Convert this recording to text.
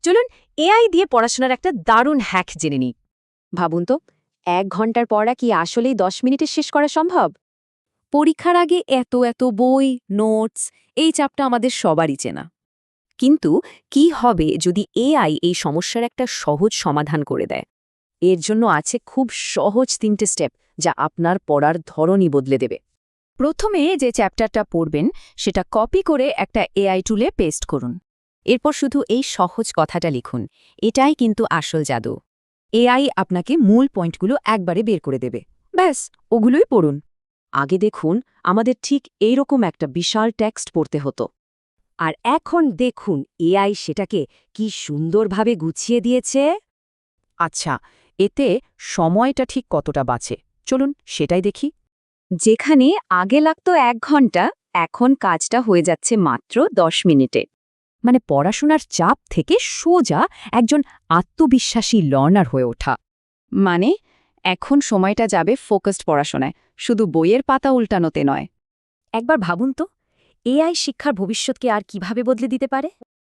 চলুন এআই দিয়ে পড়াশোনার একটা দারুণ হ্যাক জেনে নিই। ভাবুন তো 1 ঘন্টার পড়া কি আসলেই 10 মিনিটে শেষ করা সম্ভব? পরীক্ষার আগে এত এত বই, নোটস, এই চাপটা আমাদের সবারই চেনা। কিন্তু কি হবে যদি এআই এই সমস্যার একটা সহজ সমাধান করে দেয়? এর জন্য আছে খুব সহজ 3টে স্টেপ, যা আপনার পড়ার ধরনই বদলে দেবে। প্রথমে যে চ্যাপ্টারটা পড়বেন সেটা কপি করে একটা এআই টুলে পেস্ট করুন। এরপর শুধু এই সহজ কথাটা লিখুন, এটাই কিন্তু আসল জাদু। এআই আপনাকে মূল পয়েন্টগুলো একবারে বের করে দেবে। ব্যাস, ওগুলোই পড়ুন। আগে দেখুন, আমাদের ঠিক এইরকম একটা বিশাল টেক্সট পড়তে হতো। আর এখন দেখুন এআই সেটাকে কি সুন্দরভাবে গুছিয়ে দিয়েছে। আচ্ছা, এতে সময়টা ঠিক কতটা বাঁচে চলুন সেটাই দেখি। যেখানে আগে লাগতো 1 ঘন্টা, এখন কাজটা হয়ে যাচ্ছে মাত্র 10 মিনিটে। মানে পড়াশোনার চাপ থেকে সোজা একজন আত্মবিশ্বাসী লার্নার হয়ে ওঠা। মানে এখন সময়টা যাবে ফোকাসড পড়াশোনায়, শুধু বইয়ের পাতা উল্টানোতে নয়। একবার ভাবুন তো, এআই শিক্ষার ভবিষ্যৎকে আর কিভাবে বদলে দিতে পারে।